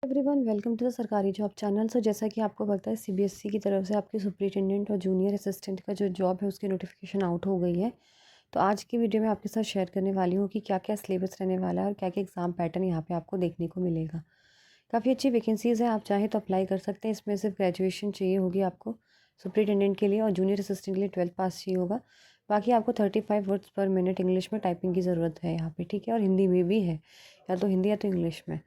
Everyone welcome to the सरकारी job channel. जैसा कि आपको पता है सीबीएसई की तरफ से आपकी सुपरिटेंडेंट और जूनियर असिस्टेंट का जो जॉब है उसकी नोटिफिकेशन आउट हो गई है। तो आज की वीडियो में आपके साथ शेयर करने वाली हूँ कि क्या क्या सिलेबस रहने वाला है और क्या क्या एग्जाम पैटर्न यहाँ पे आपको देखने को मिलेगा। काफ़ी अच्छी वैकेंसीज़ हैं, आप चाहें तो अप्लाई कर सकते हैं। इसमें सिर्फ ग्रेजुएशन चाहिए होगी आपको सुपरिटेंडेंट के लिए, और जूनियर असिस्टेंट के लिए 12th पास चाहिए होगा। बाकी आपको 35 वर्ड्स पर मिनट इंग्लिश में टाइपिंग की ज़रूरत है यहाँ पे, ठीक है। और हिंदी में भी है, या तो हिंदी या तो इंग्लिश में।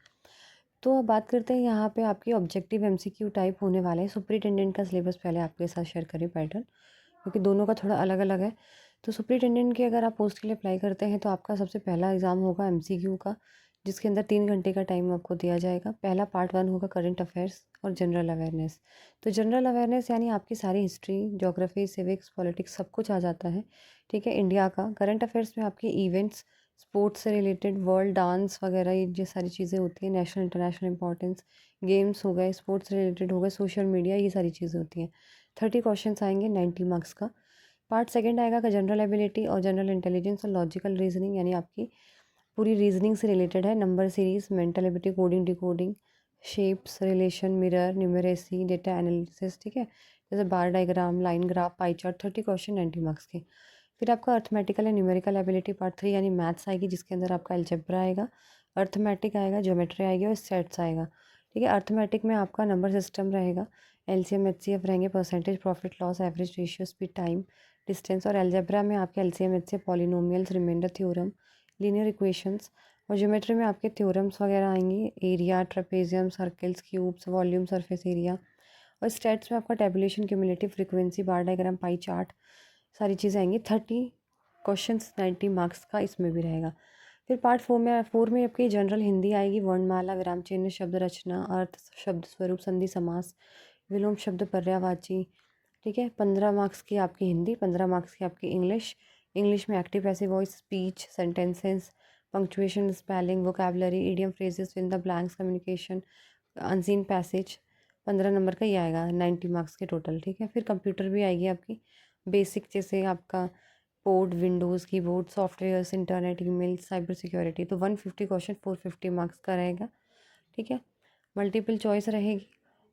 तो अब बात करते हैं यहाँ पे आपकी ऑब्जेक्टिव एमसीक्यू टाइप होने वाले हैं। सुपरिटेंडेंट का सिलेबस पहले आपके साथ शेयर करें पैटर्न, क्योंकि दोनों का थोड़ा अलग अलग है। तो सुपरिटेंडेंट के अगर आप पोस्ट के लिए अप्लाई करते हैं तो आपका सबसे पहला एग्ज़ाम होगा एमसीक्यू का, जिसके अंदर 3 घंटे का टाइम आपको दिया जाएगा। पहला पार्ट 1 होगा करंट अफेयर्स और जनरल अवेयरनेस। तो जनरल अवेयरनेस यानी आपकी सारी हिस्ट्री, ज्योग्राफी, सिविक्स, पॉलिटिक्स सब कुछ आ जाता है, ठीक है, इंडिया का। करंट अफेयर्स में आपके इवेंट्स, स्पोर्ट्स से रिलेटेड, वर्ल्ड डांस वगैरह, ये जो सारी चीज़ें होती हैं, नेशनल इंटरनेशनल इंपॉर्टेंस, गेम्स हो गए, स्पोर्ट्स से रिलेटेड हो गए, सोशल मीडिया, ये सारी चीज़ें होती हैं। 30 क्वेश्चंस आएंगे 90 मार्क्स का। पार्ट सेकंड आएगा का जनरल एबिलिटी और जनरल इंटेलिजेंस और लॉजिकल रीजनिंग, यानी आपकी पूरी रीजनिंग से रिलेटेड है। Number series, mental ability, coding, decoding, shapes, relation, mirror, numeracy, data analysis, ठीक है, जैसे bar diagram, line graph, pie chart. 30 question 90 marks के। फिर आपका arithmetical and numerical ability part 3 यानी मैथ्स आएगी, जिसके अंदर आपका अलजेब्रा आएगा, अर्थमेटिक आएगा, ज्योमेट्री आएगी और सेट्स आएगा, ठीक है। अर्थमेटिक में आपका नंबर सिस्टम रहेगा, एलसीएम एचसीएफ रहेंगे, percentage, profit loss, average ratio, speed, time, distance. और अलजेब्रा में आपके LCM HCF, polynomials, remainder theorem, linear equations. और ज्योमेट्री में आपके थ्योरम्स वगैरह आएंगे, area, trapezium, circles, cubes, volume, surface area. और स्टेट्स में आपका tabulation, cumulative frequency, bar diagram, pie chart, सारी चीज़ें आएंगी। 30 क्वेश्चंस 90 मार्क्स का इसमें भी रहेगा। फिर पार्ट 4 में आपकी जनरल हिंदी आएगी, वर्णमाला, विराम चिन्ह, शब्द रचना, अर्थ, शब्द स्वरूप, संधि, समास, विलोम शब्द, पर्यायवाची, ठीक है। 15 मार्क्स की आपकी हिंदी, 15 मार्क्स की आपकी इंग्लिश। इंग्लिश में active passive voice, speech, sentences, punctuation, spelling, vocabulary, idiom, phrases, fill in the blanks, communication, unseen passage. 15 number का ये आएगा 90 मार्क्स के टोटल, ठीक है। फिर कंप्यूटर भी आएगी आपकी बेसिक, जैसे आपका port, Windows, keyboard, softwares, internet, email, cyber security. तो 150 क्वेश्चन 450 मार्क्स का रहेगा, ठीक है। मल्टीपल चॉइस रहेगी।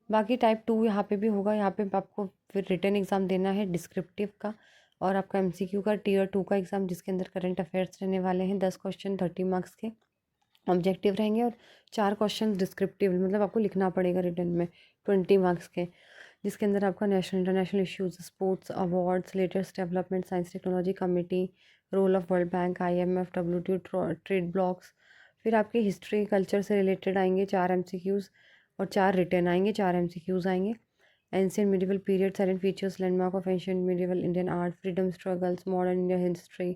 बाकी टाइप 2 यहाँ पे भी होगा। यहाँ पे आपको फिर रिटन एग्ज़ाम देना है डिस्क्रिप्टिव का, और आपका एमसीक्यू का टियर 2 का एग्ज़ाम, जिसके अंदर करंट अफेयर्स रहने वाले हैं। 10 क्वेश्चन 30 मार्क्स के ऑब्जेक्टिव रहेंगे, और 4 क्वेश्चन डिस्क्रिप्टिव, मतलब आपको लिखना पड़ेगा रिटन में, 20 मार्क्स के, जिसके अंदर आपका national international issues, sports, awards, latest development, science technology committee, role of world bank, IMF, WTO, trade blocs. फिर आपके हिस्ट्री कल्चर से रिलेटेड आएंगे 4 एमसीक्यूज़, और 4 रिटन आएंगे, 4 एमसीक्यूज़ आएंगे। Ancient medieval period, salient features, landmark of ancient medieval Indian art, freedom struggles, modern India history,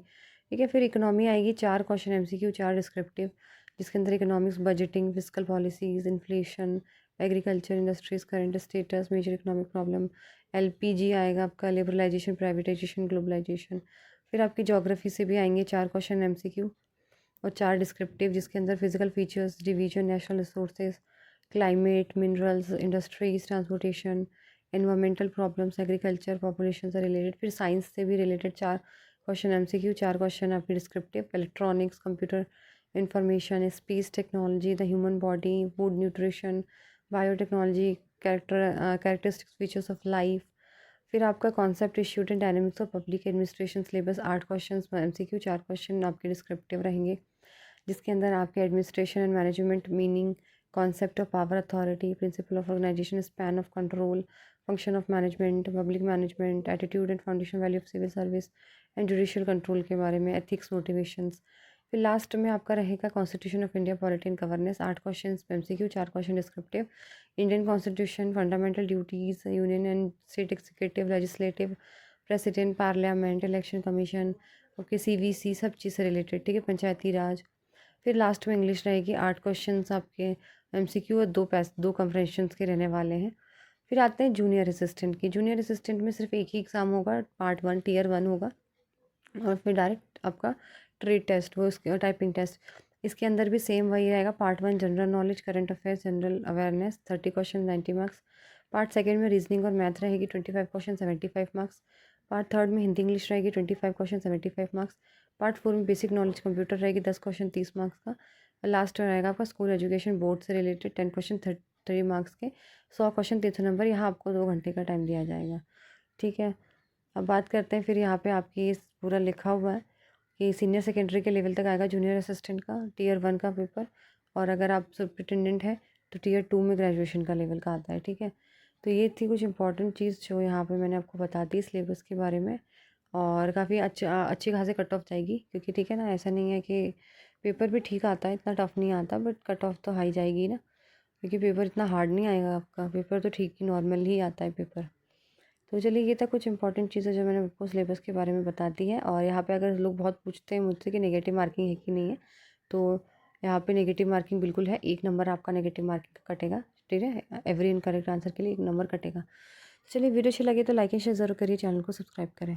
ठीक है। फिर इकोनॉमी आएगी, 4 क्वेश्चन एमसीक्यू, 4 डिस्क्रिप्टिव, जिसके अंदर economics, budgeting, physical policies, inflation, agriculture, industries, current status, major economic problem. LPG आएगा आपका, liberalisation, privatisation, globalisation. फिर आपकी ज्योग्राफी से भी आएंगे 4 क्वेश्चन एमसीक्यू और 4 डिस्क्रिप्टिव, जिसके अंदर physical features, division, national resources, climate, minerals, industries, transportation, environmental problems, agriculture, population से रिलेटेड। फिर साइंस से भी रिलेटेड 4 क्वेश्चन एमसीक्यू, 4 क्वेश्चन आपकी descriptive, electronics, computer information, space technology, the human body, food nutrition, biotechnology, characteristics, features of life. फिर आपका concept, issued and dynamics of public administration syllabus, 8 question MCQ, 4 question आपके descriptive रहेंगे, जिसके अंदर आपके administration and management, meaning, concept of power authority, principle of organisation, span of control, function of management, public management, attitude and foundation value of civil service and judicial control के बारे में, ethics, motivations. फिर last में आपका रहेगा constitution of India, polity and governance, 8 question MCQ, 4 question descriptive, Indian constitution, fundamental duties, union and state executive, legislative, president, parliament, election commission, okay, CVC, सब चीज़ से related, ठीक है, पंचायती राज। फिर लास्ट में इंग्लिश रहेगी, 8 क्वेश्चंस आपके एमसीक्यू और 2 कंप्रेंशंस के रहने वाले हैं। फिर आते हैं जूनियर असिस्टेंट की। जूनियर असिस्टेंट में सिर्फ एक ही एग्ज़ाम होगा, पार्ट 1 टियर 1 होगा, और फिर डायरेक्ट आपका ट्रेड टेस्ट, वो उसके टाइपिंग टेस्ट। इसके अंदर भी सेम वही रहेगा, part 1 general knowledge, current affairs, general awareness, 30 question 90 marks. Part second में रीजनिंग और मैथ रहेगी, 25 क्वेश्चन 75 मार्क्स। पार्ट थर्ड में हिंदी इंग्लिश रहेगी, 25 क्वेश्चन 75 मार्क्स। पार्ट 4 में बेसिक नॉलेज कंप्यूटर रहेगी, 10 क्वेश्चन 30 मार्क्स का। लास्ट रहेगा आपका स्कूल एजुकेशन बोर्ड से रिलेटेड 10 क्वेश्चन 3 मार्क्स के, 100 क्वेश्चन 300 नंबर। यहाँ आपको 2 घंटे का टाइम दिया जाएगा। ठीक है, अब बात करते हैं फिर यहाँ पे आपकी इस पूरा लिखा हुआ है कि सीनियर सेकेंडरी के लेवल तक आएगा जूनियर असिस्टेंट का टियर 1 का पेपर, और अगर आप सुपरिटेंडेंट है तो टियर 2 में ग्रेजुएशन का लेवल का आता है। ठीक है, तो ये थी कुछ इंपॉर्टेंट चीज़ जो यहाँ पे मैंने आपको बता दी सिलेबस के बारे में। और काफ़ी अच्छी खासी कट ऑफ जाएगी, क्योंकि ठीक है ना, ऐसा नहीं है कि पेपर भी ठीक आता है, इतना टफ नहीं आता, बट कट ऑफ तो हाई जाएगी ना, क्योंकि पेपर इतना हार्ड नहीं आएगा आपका, पेपर तो ठीक ही नॉर्मल ही आता है पेपर। तो चलिए, ये था कुछ इंपॉर्टेंट चीज़ें जो मैंने आपको सिलेबस के बारे में बता दी है। और यहाँ पे अगर लोग बहुत पूछते हैं मुझसे कि नेगेटिव मार्किंग है कि नहीं है, तो यहाँ पे नेगेटिव मार्किंग बिल्कुल है, 1 नंबर आपका नेगेटिव मार्किंग का कटेगा। ठीक है, एवरी इनकरेक्ट आंसर के लिए 1 नंबर कटेगा। चलिए, वीडियो अच्छी लगे तो लाइक एंड शेयर ज़रूर करिए, चैनल को सब्सक्राइब करें।